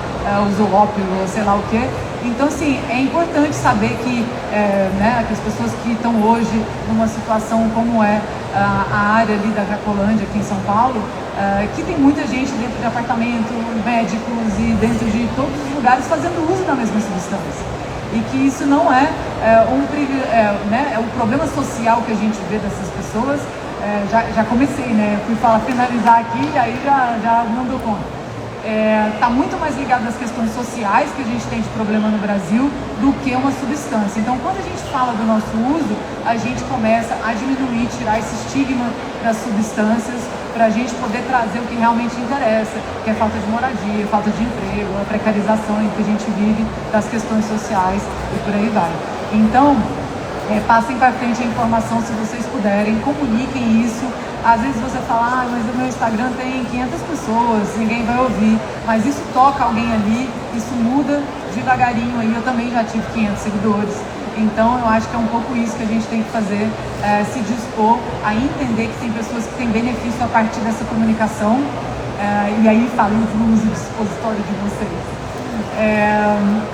usou ópio, ou sei lá o quê. Então, assim, é importante saber que, que as pessoas que estão hoje numa situação como a área ali da Cracolândia, aqui em São Paulo, que tem muita gente dentro de apartamento, médicos e dentro de todos os lugares fazendo uso da mesma substância. E que isso não é o problema social que a gente vê dessas pessoas. Já comecei, né? Fui finalizar aqui e aí já não deu conta. Está muito mais ligado às questões sociais que a gente tem de problema no Brasil do que uma substância. Então, quando a gente fala do nosso uso, a gente começa a diminuir, tirar esse estigma das substâncias para a gente poder trazer o que realmente interessa, que é falta de moradia, falta de emprego, a precarização em que a gente vive, das questões sociais e por aí vai. Então, passem para frente a informação se vocês puderem, comuniquem isso. Às vezes você fala, mas o meu Instagram tem 500 pessoas, ninguém vai ouvir, mas isso toca alguém ali, isso muda devagarinho aí. Eu também já tive 500 seguidores, então eu acho que é um pouco isso que a gente tem que fazer, se dispor a entender que tem pessoas que têm benefício a partir dessa comunicação, e aí falem do uso de supositório de vocês.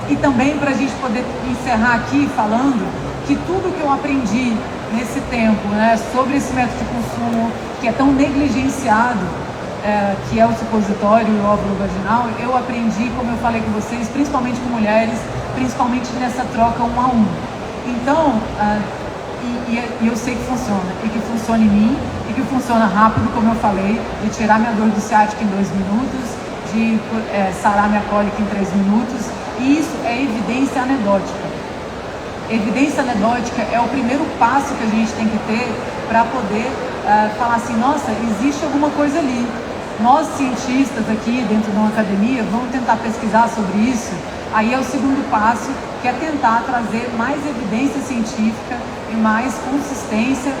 E também para a gente poder encerrar aqui falando que tudo que eu aprendi nesse tempo, né, sobre esse método de consumo que é tão negligenciado, que é o supositório e o óvulo vaginal, eu aprendi, como eu falei com vocês, principalmente com mulheres, principalmente nessa troca 1 a 1. Então, e eu sei que funciona, e que funciona em mim, e que funciona rápido, como eu falei, de tirar minha dor do ciático em 2 minutos, de sarar minha cólica em 3 minutos, e isso é evidência anedótica. Evidência anedótica é o primeiro passo que a gente tem que ter para poder falar assim, nossa, existe alguma coisa ali. Nós, cientistas aqui dentro de uma academia, vamos tentar pesquisar sobre isso. Aí é o segundo passo, que é tentar trazer mais evidência científica e mais consistência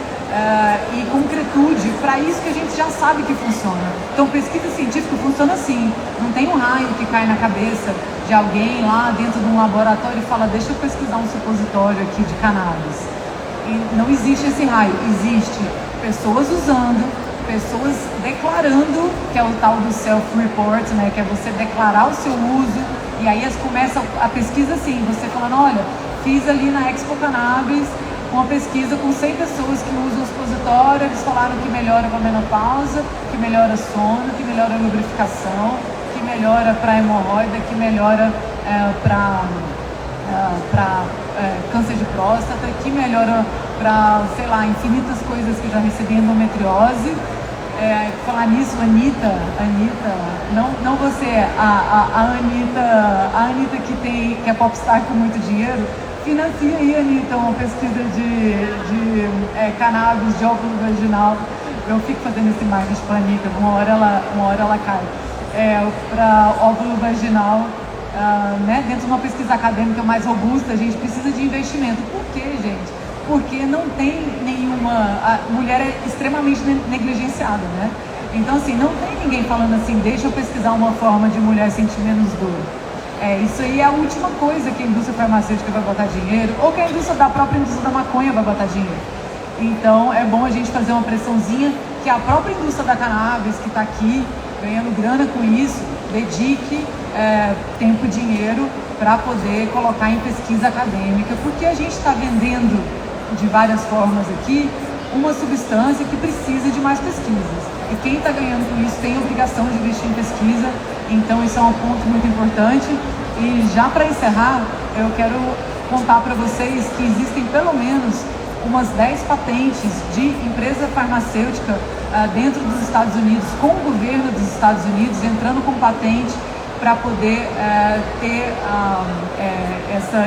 e concretude para isso que a gente já sabe que funciona. Então, pesquisa científica funciona assim, não tem um raio que cai na cabeça de alguém lá dentro de um laboratório e fala, deixa eu pesquisar um supositório aqui de cannabis. E não existe esse raio, existe pessoas usando, pessoas declarando, que é o tal do self-report, né, que é você declarar o seu uso, e aí começa a pesquisa assim, você falando, olha, fiz ali na Expo Cannabis uma pesquisa com 100 pessoas que usam o supositório, eles falaram que melhora com a menopausa, que melhora sono, que melhora a lubrificação, que melhora para hemorroida, que melhora para câncer de próstata, que melhora para, sei lá, infinitas coisas que eu já recebi, endometriose. Falar nisso, Anitta, não você, a Anitta que é popstar com muito dinheiro, financia aí, Anitta, uma pesquisa de cannabis, de óvulo vaginal. Eu fico fazendo esse marketing pra Anitta, uma hora ela cai. Para óvulo vaginal, né, dentro de uma pesquisa acadêmica mais robusta, a gente precisa de investimento. Por quê, gente? Porque não tem nenhuma... A mulher é extremamente negligenciada, né? Então, assim, não tem ninguém falando assim, deixa eu pesquisar uma forma de mulher sentir menos dor. Isso aí é a última coisa que a indústria farmacêutica vai botar dinheiro, ou que a própria indústria da maconha vai botar dinheiro. Então, é bom a gente fazer uma pressãozinha que a própria indústria da cannabis, que está aqui ganhando grana com isso, dedique tempo e dinheiro para poder colocar em pesquisa acadêmica, porque a gente está vendendo de várias formas aqui uma substância que precisa de mais pesquisas. E quem está ganhando com isso tem a obrigação de investir em pesquisa, então isso é um ponto muito importante. E já para encerrar, eu quero contar para vocês que existem pelo menos umas 10 patentes de empresa farmacêutica dentro dos Estados Unidos, com o governo dos Estados Unidos, entrando com patente para poder ter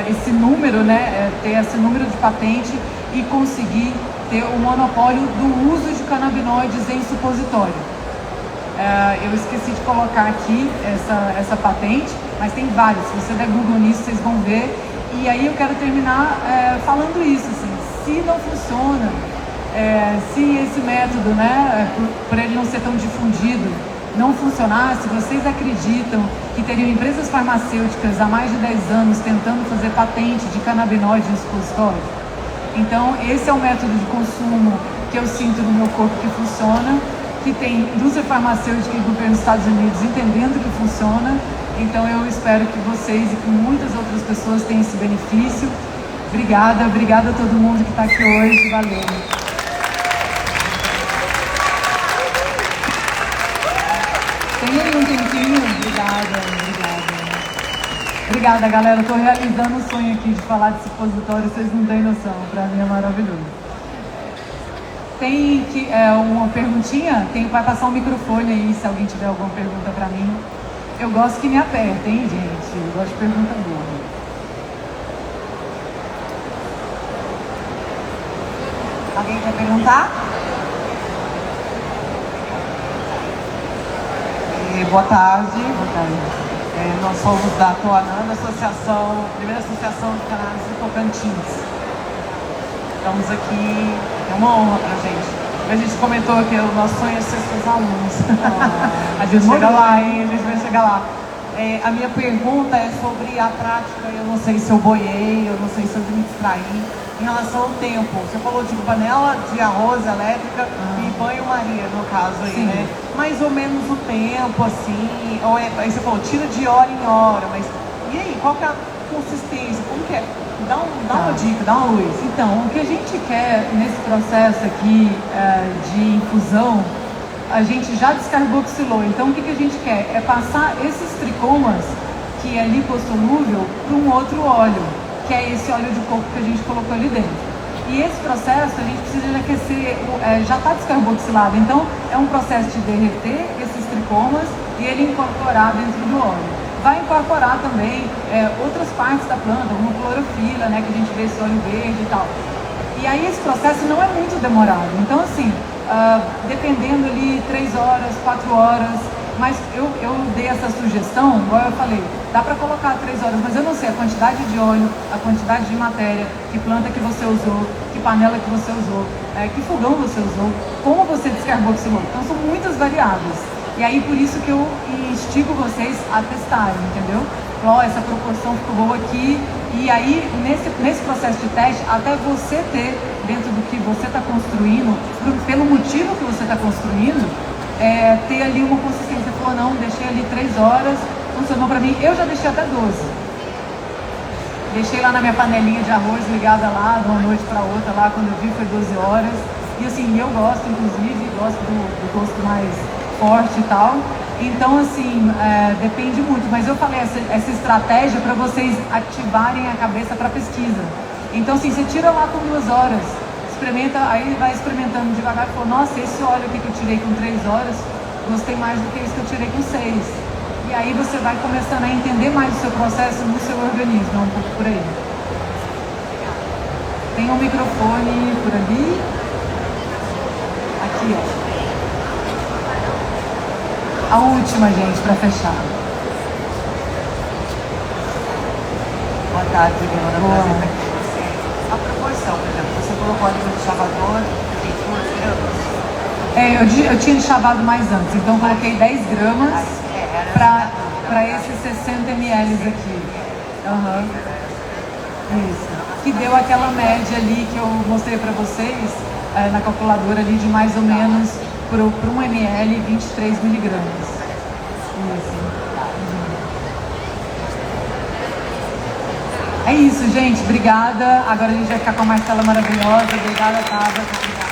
esse número, né, ter esse número de patente e conseguir ter o monopólio do uso de canabinoides em supositório. Eu esqueci de colocar aqui essa patente, mas tem várias. Se você der Google nisso, vocês vão ver. E aí eu quero terminar falando isso, assim, se não funciona, se esse método, né, por ele não ser tão difundido, não funcionar, se vocês acreditam que teriam empresas farmacêuticas há mais de 10 anos tentando fazer patente de canabinoide em supositório, então esse é o método de consumo que eu sinto no meu corpo que funciona, que tem indústria farmacêutica e governo dos Estados Unidos entendendo que funciona. Então eu espero que vocês e que muitas outras pessoas tenham esse benefício. Obrigada a todo mundo que está aqui hoje, valeu. Tem aí um tempinho? Obrigada, galera. Estou realizando o sonho aqui de falar de supositório, vocês não têm noção. Para mim é maravilhoso. Tem uma perguntinha? Vai passar um microfone aí, se alguém tiver alguma pergunta para mim. Eu gosto que me apertem, gente. Eu gosto de pergunta boa. Alguém quer perguntar? Boa tarde. Nós somos da Toananda, primeira associação de cannabis do Tocantins. Estamos aqui, é uma honra pra gente. A gente comentou que o nosso sonho é ser seus alunos. A gente chega lá, hein? A gente vai chegar lá. A minha pergunta é sobre a prática, eu não sei se eu boiei, eu não sei se eu me distraí, em relação ao tempo. Você falou de panela de arroz elétrica e banho-maria, no caso aí, sim, né? Mais ou menos o tempo, assim, aí você falou, tira de hora em hora, mas e aí, qual que é a consistência? Como que é? Dá uma dica, dá uma luz. Então, o que a gente quer nesse processo aqui de infusão, a gente já descarboxilou. Então, o que a gente quer é passar esses tricomas, que é lipossolúvel, para um outro óleo, que é esse óleo de coco que a gente colocou ali dentro. E esse processo, a gente precisa de aquecer, já está descarboxilado. Então, é um processo de derreter esses tricomas e ele incorporar dentro do óleo. Vai incorporar também outras partes da planta, como clorofila, né, que a gente vê esse óleo verde e tal. E aí esse processo não é muito demorado. Então, assim, dependendo ali 3 horas, 4 horas, mas eu dei essa sugestão, igual eu falei, dá para colocar 3 horas, mas eu não sei a quantidade de óleo, a quantidade de matéria, que planta que você usou, que panela que você usou, que fogão você usou, como você descarboxilou. Então são muitas variáveis. E aí por isso que eu instigo vocês a testarem, entendeu? Essa proporção ficou boa aqui. E aí, nesse processo de teste, até você ter, dentro do que você está construindo, pelo motivo que você está construindo, ter ali uma consistência. Você falou, não, deixei ali 3 horas, funcionou para mim. Eu já deixei até 12. Deixei lá na minha panelinha de arroz ligada lá, de uma noite para outra, lá quando eu vi foi 12 horas. E assim, eu gosto, inclusive, gosto do gosto mais forte e tal. Então, assim, depende muito. Mas eu falei essa estratégia para vocês ativarem a cabeça para pesquisa. Então, assim, você tira lá com 2 horas, experimenta, aí vai experimentando devagar e fala, nossa, esse óleo aqui que eu tirei com 3 horas, gostei mais do que esse que eu tirei com 6. E aí você vai começando a entender mais o seu processo no seu organismo, é um pouco por aí. Tem um microfone por ali. Aqui, ó. A última, gente, para fechar. Boa tarde, Leona. Prazer estar aqui com você. A proporção, por exemplo, você colocou ali no chavador, tem 2 gramas. Eu tinha chavado mais antes, então coloquei 10 gramas para esses 60 ml aqui. Uhum. Isso. Que deu aquela média ali que eu mostrei para vocês na calculadora ali de mais ou menos para 1 ml 23 miligramas. Isso. É isso, gente. Obrigada. Agora a gente vai ficar com a Marcela maravilhosa. Obrigada, Tabata. Obrigada.